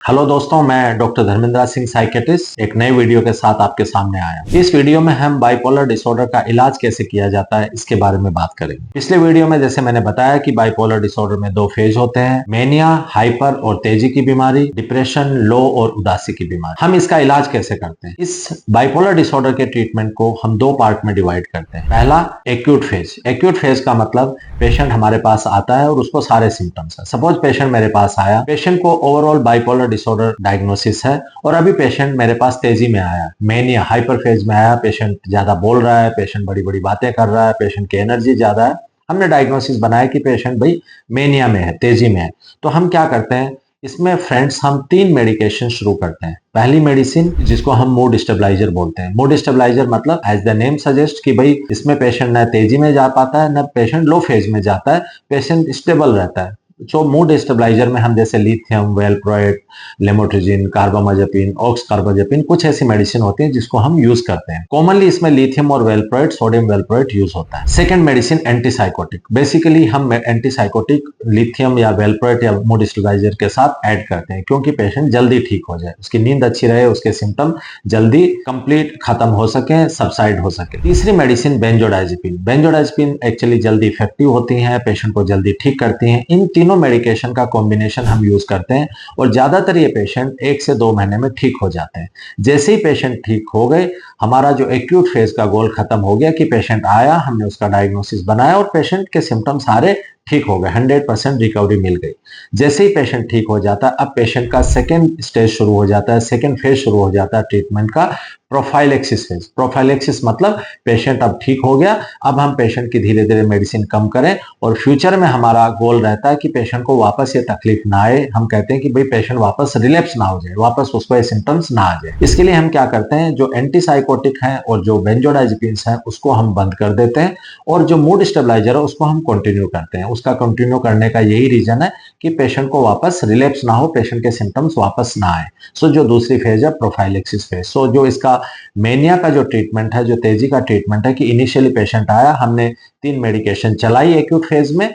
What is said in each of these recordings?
Hello दोस्तों, मैं doctor Dharmendra Singh psychiatrist एक नए वीडियो के साथ आपके सामने आया। इस वीडियो में हम बाइपोलर डिसऑर्डर का इलाज कैसे किया जाता है इसके बारे में बात करेंगे। पिछले वीडियो में जैसे मैंने बताया कि बाइपोलर डिसऑर्डर में दो फेज होते हैं, मेनिया, हाइपर और तेजी की बीमारी, डिप्रेशन, लो और उदासी की बीमारी। हम इसका इलाज कैसे करते हैं? इस बाइपोलर डिसऑर्डर के ट्रीटमेंट को हम दो पार्ट में डिवाइड करते हैं। पहला, एक्यूट फेज। एक्यूट फेज का मतलब पेशेंट हमारे पास आता है और उसको सारे सिम्टम्स है। सपोज पेशेंट मेरे पास आया, पेशेंट को ओवरऑल बाइपोलर डिसऑर्डर डायग्नोसिस है और अभी पेशेंट मेरे पास तेजी में आया, मेनिया हाइपर फेज में आया, पेशेंट ज्यादा बोल रहा है, पेशेंट बड़ी बड़ी बातें कर रहा है, पेशेंट की एनर्जी ज्यादा है। हमने डायग्नोसिस बनाया कि पेशेंट भाई मेनिया में है, तेजी में है। तो हम क्या करते हैं इसमें फ्रेंड्स, हम 3 मेडिकेशन शुरू करते हैं। पहली मेडिसिन जिसको हम मूड स्टेबलाइजर बोलते हैं। मूड स्टेबलाइजर मतलब एज द नेम सजेस्ट कि भाई इसमें पेशेंट न तेजी में जा पाता है न पेशेंट लो फेज में जाता है, पेशेंट स्टेबल रहता है। जो मूड स्टेबलाइजर में हम जैसे लिथियम, वेलप्रोएट, लेमोट्रिजिन, कार्बामाजेपिन, ऑक्स कार्बाजेपिन, कुछ ऐसी मेडिसिन होती है जिसको हम यूज करते हैं। कॉमनली इसमें लिथियम और वेलप्रोएट, सोडियम वेलप्रोएट यूज होता है। Second medicine antipsychotic. बेसिकली हम एंटीसाइकोटिक लिथियम या वेलप्रोएट या मूड स्टेबलाइजर के साथ ऐड करते हैं क्योंकि पेशेंट जल्दी ठीक हो जाए, उसकी नींद अच्छी रहे, उसके सिम्टम जल्दी कंप्लीट खत्म हो सके, सबसाइड हो सके। तीसरी मेडिसिन बेंजोडाइजेपिन। बेंजोडाइजेपिन एक्चुअली जल्दी इफेक्टिव होती है, पेशेंट को जल्दी ठीक करती हैं। इन तीनों मेडिकेशन का कॉम्बिनेशन हम यूज करते हैं और ज्यादातर ये पेशेंट 1 से 2 महीने में ठीक हो जाते हैं। जैसे ही पेशेंट ठीक हो गए, हमारा जो एक्यूट फेज का गोल खत्म हो गया कि पेशेंट आया, हमने उसका डायग्नोसिस बनाया और पेशेंट के सिम्टम सारे ठीक हो गए, 100% रिकवरी मिल गई। जैसे ही पेशेंट ठीक हो जाता है, अब पेशेंट का सेकेंड स्टेज शुरू हो जाता है, सेकेंड फेज शुरू हो जाता है ट्रीटमेंट का, प्रोफाइलेक्सिस फेज। प्रोफाइलेक्सिस मतलब पेशेंट अब ठीक हो गया, अब हम पेशेंट की धीरे धीरे मेडिसिन कम करें और फ्यूचर में हमारा गोल रहता है कि पेशेंट को वापस ये तकलीफ ना आए। हम कहते हैं कि भाई पेशेंट वापस रिलैप्स ना हो जाए, वापस उसको ये सिम्टम्स ना आ जाए। इसके लिए हम क्या करते हैं, जो एंटीसाइकोटिक है और जो बेंजोडाइजेपिन्स है उसको हम बंद कर देते हैं और जो मूड स्टेबलाइजर है उसको हम कंटिन्यू करते हैं। उसका कंटिन्यू करने का यही रीजन है कि पेशेंट को वापस रिलैप्स ना हो, पेशेंट के सिम्टम्स वापस ना आए। सो जो दूसरी फेज है प्रोफाइलेक्सिस फेज। सो जो इसका मेनिया का जो ट्रीटमेंट है, जो तेजी का ट्रीटमेंट है कि इनिशियली पेशेंट आया, हमने 3 मेडिकेशन चलाई एक्यूट फेज में,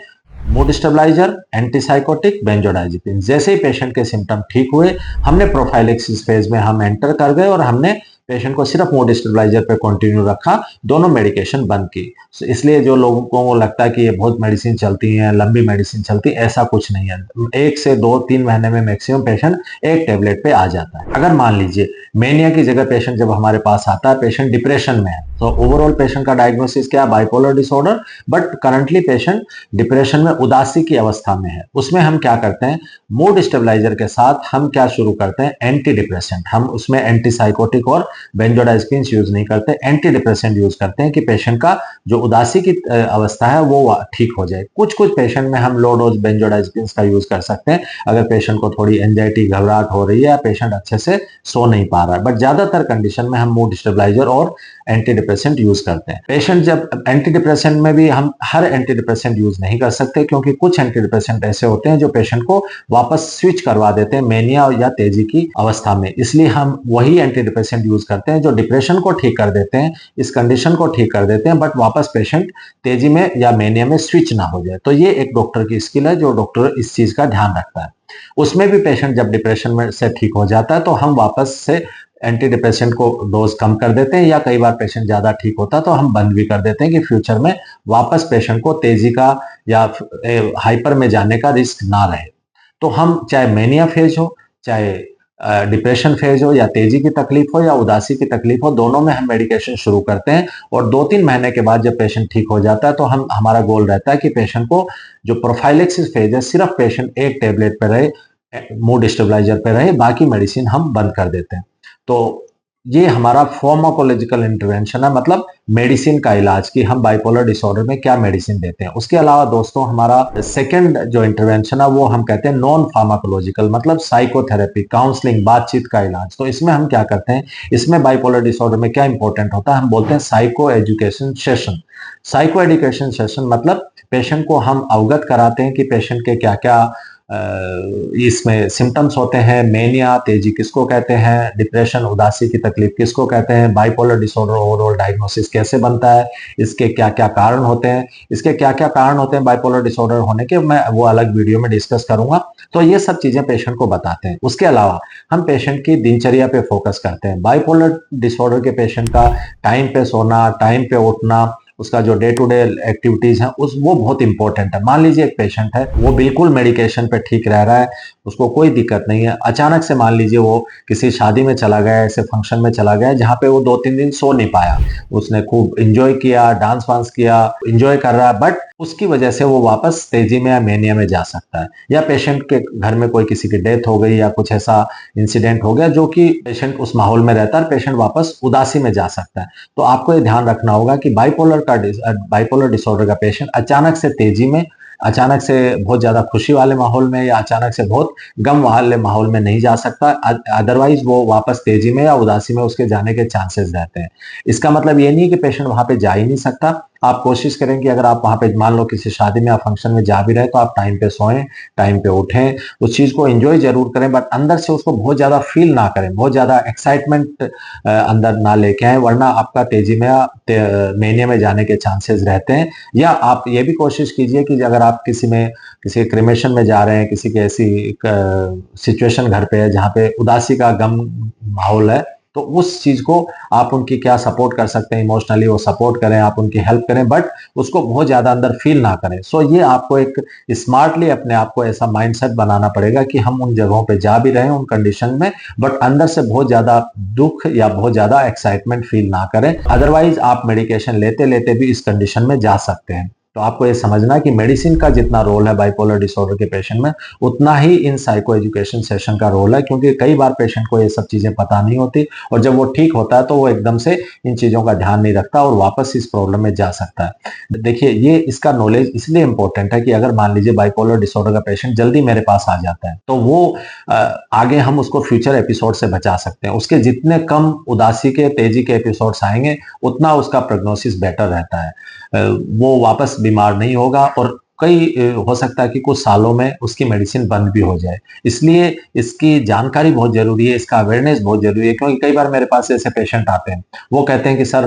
मूड स्टेबलाइजर, एंटीसाइकोटिक, बेंजोडाइजेपिन। जैसे ही पेशेंट के सिम्टम ठीक हुए, हमने प्रोफाइलेक्सिस फेज में हम एंटर कर गए और हमने पेशेंट को सिर्फ मूड स्टेबलाइजर पे कंटिन्यू रखा, दोनों मेडिकेशन बंद की। इसलिए जो लोगों को लगता है कि ये बहुत मेडिसिन चलती है, लंबी मेडिसिन चलती है, ऐसा कुछ नहीं है। 1 से 2-3 महीने में मैक्सिमम पेशेंट एक टेबलेट पे आ जाता है। अगर मान लीजिए मेनिया की जगह पेशेंट जब हमारे पास आता है, पेशेंट डिप्रेशन में है, तो ओवरऑल पेशेंट का डायग्नोसिस क्या है, bipolar disorder, but currently patient depression में, उदासी की अवस्था में है। उसमें हम क्या करते हैं, मूड स्टेबलाइजर के साथ हम क्या शुरू करते हैं, एंटी डिप्रेसेंट। हम उसमें एंटीसाइकोटिक और बेंजोडाइजेपिन्स यूज नहीं करते, एंटी डिप्रेसेंट यूज करते हैं कि पेशेंट का जो उदासी की अवस्था है वो ठीक हो जाए। कुछ कुछ पेशेंट में हम लो डोज बेंजोडाइजेपिन्स का यूज कर सकते हैं अगर पेशेंट को थोड़ी एंजाइटी, घबराहट हो रही है या पेशेंट अच्छे से सो नहीं पा रहा है, बट ज्यादातर कंडीशन में हम मूड स्टेबलाइजर और एंटी डिप्रेसेंट यूज करते हैं। पेशेंट जब एंटी डिप्रेसेंट में भी हम हर एंटी डिप्रेसेंट यूज नहीं कर सकते क्योंकि कुछ एंटी डिप्रेसेंट ऐसे होते हैं जो पेशेंट को वापस स्विच करवा देते हैं मेनिया या तेजी की अवस्था में। इसलिए हम वही एंटी डिप्रेसेंट यूज करते हैं जो डिप्रेशन को ठीक कर देते हैं, इस कंडीशन को ठीक कर देते हैं, बट वापस पेशेंट तेजी में या मेनिया में स्विच ना हो जाए। तो ये एक डॉक्टर की स्किल है जो डॉक्टर इस चीज का ध्यान रखता है। उसमें भी पेशेंट जब डिप्रेशन में से ठीक हो जाता है तो हम वापस से एंटी डिप्रेसेंट को डोज कम कर देते हैं, या कई बार पेशेंट ज्यादा ठीक होता है तो हम बंद भी कर देते हैं कि फ्यूचर में वापस पेशेंट को तेजी का या हाइपर में जाने का रिस्क ना रहे। तो हम चाहे मेनिया फेज हो, चाहे डिप्रेशन फेज हो, या तेजी की तकलीफ हो या उदासी की तकलीफ हो, दोनों में हम मेडिकेशन शुरू करते हैं और 2-3 महीने के बाद जब पेशेंट ठीक हो जाता है तो हमारा गोल रहता है कि पेशेंट को जो प्रोफाइलेक्सिस फेज है, सिर्फ पेशेंट एक टेबलेट पे रहे, मूड स्टेबलाइजर पे रहे, बाकी मेडिसिन हम बंद कर देते हैं। तो ये हमारा फार्माकोलॉजिकल इंटरवेंशन है, मतलब मेडिसिन का इलाज कि हम बाइपोलर डिसऑर्डर में क्या मेडिसिन देते हैं। उसके अलावा दोस्तों हमारा सेकंड जो इंटरवेंशन है वो हम कहते हैं नॉन फार्माकोलॉजिकल, मतलब साइकोथेरेपी, काउंसलिंग, बातचीत का इलाज। तो इसमें हम क्या करते हैं, इसमें बाइपोलर डिसऑर्डर में क्या इंपॉर्टेंट होता है, हम बोलते हैं psycho education session. Psycho education session मतलब पेशेंट को हम अवगत कराते हैं कि पेशेंट के क्या क्या इसमें सिम्टम्स होते हैं। मेनिया, तेजी किसको कहते हैं, डिप्रेशन, उदासी की तकलीफ किसको कहते हैं, बाइपोलर डिसऑर्डर ओवरऑल डायग्नोसिस कैसे बनता है, इसके क्या क्या कारण होते हैं, इसके क्या क्या कारण होते हैं बाइपोलर डिसऑर्डर होने के, मैं वो अलग वीडियो में डिस्कस करूंगा। तो ये सब चीजें पेशेंट को बताते हैं। उसके अलावा हम पेशेंट की दिनचर्या पे फोकस करते हैं। बाइपोलर डिसऑर्डर के पेशेंट का टाइम पे सोना, टाइम पे उठना, उसका जो डे टू डे एक्टिविटीज है उस वो बहुत इंपॉर्टेंट है। मान लीजिए एक पेशेंट है, वो बिल्कुल मेडिकेशन पे ठीक रह रहा है, उसको कोई दिक्कत नहीं है, अचानक से मान लीजिए वो किसी शादी में चला गया, ऐसे फंक्शन में चला गया जहाँ पे वो 2-3 दिन सो नहीं पाया, उसने खूब इंजॉय किया, डांस वांस किया, इंजॉय कर रहा है, बट उसकी वजह से वो वापस तेजी में या मेनिया में जा सकता है। या पेशेंट के घर में कोई किसी की डेथ हो गई या कुछ ऐसा इंसिडेंट हो गया जो कि पेशेंट उस माहौल में रहता है, पेशेंट वापस उदासी में जा सकता है। तो आपको ये ध्यान रखना होगा कि बाइपोलर डिसऑर्डर का पेशेंट अचानक से तेजी में, अचानक से बहुत ज्यादा खुशी वाले माहौल में या अचानक से बहुत गम वाले माहौल में नहीं जा सकता। अदरवाइज वो वापस तेजी में या उदासी में उसके जाने के चांसेस रहते हैं। इसका मतलब ये नहीं है कि पेशेंट वहां पे जा ही नहीं सकता। आप कोशिश करें कि अगर आप वहां पे मान लो किसी शादी में या फंक्शन में जा भी रहे तो आप टाइम पे सोएं, टाइम पे उठें, उस चीज को एंजॉय जरूर करें, बट अंदर से उसको बहुत ज्यादा फील ना करें, बहुत ज्यादा एक्साइटमेंट अंदर ना लेके आए, वरना आपका तेजी में या मेनिया में जाने के चांसेस रहते हैं। या आप ये भी कोशिश कीजिए कि अगर आप किसी क्रिमेशन में जा रहे हैं, किसी की ऐसी सिचुएशन घर पे है जहाँ पे उदासी का गम माहौल है, तो उस चीज को आप उनकी क्या सपोर्ट कर सकते हैं इमोशनली, वो सपोर्ट करें, आप उनकी हेल्प करें, बट उसको बहुत ज्यादा अंदर फील ना करें। सो ये आपको एक स्मार्टली अपने आप को ऐसा माइंडसेट बनाना पड़ेगा कि हम उन जगहों पे जा भी रहे हैं उन कंडीशन में, बट अंदर से बहुत ज्यादा दुख या बहुत ज्यादा एक्साइटमेंट फील ना करें। अदरवाइज आप मेडिकेशन लेते लेते भी इस कंडीशन में जा सकते हैं। तो आपको ये समझना है कि मेडिसिन का जितना रोल है बाइपोलर डिसऑर्डर के पेशेंट में, उतना ही इन साइको एजुकेशन सेशन का रोल है, क्योंकि कई बार पेशेंट को ये सब चीजें पता नहीं होती और जब वो ठीक होता है तो वो एकदम से इन चीजों का ध्यान नहीं रखता और वापस इस प्रॉब्लम में जा सकता है। देखिए, ये इसका नॉलेज इसलिए इंपॉर्टेंट है कि अगर मान लीजिए बाइपोलर डिसऑर्डर का पेशेंट जल्दी मेरे पास आ जाता है तो वो आगे हम उसको फ्यूचर एपिसोड से बचा सकते हैं। उसके जितने कम उदासी के, तेजी के एपिसोड्स आएंगे उतना उसका प्रोग्नोसिस बेटर रहता है, वो वापस बीमार नहीं होगा और कई हो सकता है कि कुछ सालों में उसकी मेडिसिन बंद भी हो जाए। इसलिए इसकी जानकारी बहुत जरूरी है, इसका अवेयरनेस बहुत जरूरी है, क्योंकि कई बार मेरे पास ऐसे पेशेंट आते हैं, वो कहते हैं कि सर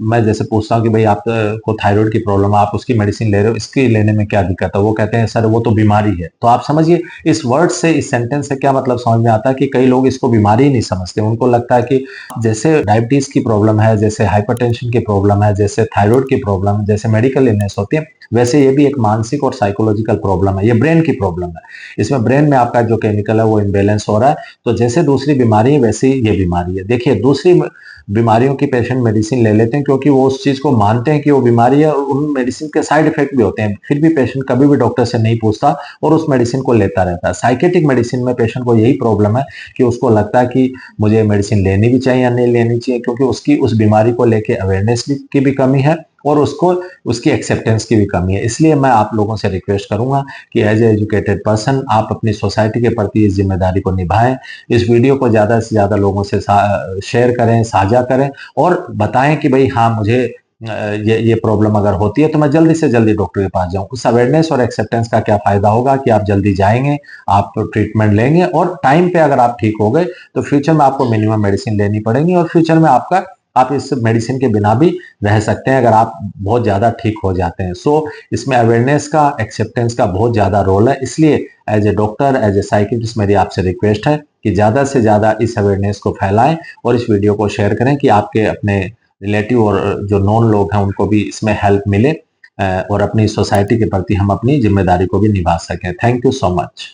मैं जैसे पूछता हूँ कि भाई आप को थायराइड की प्रॉब्लम है, आप उसकी मेडिसिन ले रहे हो, इसकी लेने में क्या दिक्कत है? वो कहते हैं सर वो तो बीमारी है। तो आप समझिए इस वर्ड से, इस सेंटेंस से क्या मतलब समझ में आता है कि कई लोग इसको बीमारी ही नहीं समझते। उनको लगता है कि जैसे डायबिटीज की प्रॉब्लम है, जैसे हाइपरटेंशन की प्रॉब्लम है, जैसे थायराइड की प्रॉब्लम, जैसे मेडिकल इलनेस होती है, वैसे ये भी एक मानसिक और साइकोलॉजिकल प्रॉब्लम है, ये ब्रेन की प्रॉब्लम है। इसमें ब्रेन में आपका जो केमिकल है वो इम्बेलेंस हो रहा है। तो जैसे दूसरी बीमारी है वैसे ही ये बीमारी है। देखिए, दूसरी बीमारियों की पेशेंट मेडिसिन ले लेते हैं क्योंकि वो उस चीज को मानते हैं कि वो बीमारी है और उन मेडिसिन के साइड इफेक्ट भी होते हैं, फिर भी पेशेंट कभी भी डॉक्टर से नहीं पूछता और उस मेडिसिन को लेता रहता है। साइकेट्रिक मेडिसिन में पेशेंट को यही प्रॉब्लम है कि उसको लगता है कि मुझे मेडिसिन लेनी भी चाहिए या नहीं लेनी चाहिए, क्योंकि उसकी उस बीमारी को लेके अवेयरनेस की भी कमी है और उसको उसकी एक्सेप्टेंस की भी कमी है। इसलिए मैं आप लोगों से रिक्वेस्ट करूंगा कि एज ए एजुकेटेड पर्सन आप अपनी सोसाइटी के प्रति इस जिम्मेदारी को निभाएं। इस वीडियो को ज्यादा से ज्यादा लोगों से शेयर करें, साझा करें और बताएं कि भाई हाँ, मुझे ये प्रॉब्लम अगर होती है तो मैं जल्दी से जल्दी डॉक्टर के पास जाऊं। उस अवेयरनेस और एक्सेप्टेंस का क्या फायदा होगा कि आप जल्दी जाएंगे, आप ट्रीटमेंट लेंगे और टाइम पे अगर आप ठीक हो गए तो फ्यूचर में आपको मिनिमम मेडिसिन लेनी पड़ेगी और फ्यूचर में आप इस मेडिसिन के बिना भी रह सकते हैं अगर आप बहुत ज्यादा ठीक हो जाते हैं। सो इसमें अवेयरनेस का, एक्सेप्टेंस का बहुत ज्यादा रोल है। इसलिए as a doctor, as a psychiatrist मेरी आपसे रिक्वेस्ट है कि ज्यादा से ज्यादा इस अवेयरनेस को फैलाएं और इस वीडियो को शेयर करें कि आपके अपने रिलेटिव और जो नॉन लोग हैं उनको भी इसमें हेल्प मिले और अपनी सोसाइटी के प्रति हम अपनी जिम्मेदारी को भी निभा सकें। Thank you so much.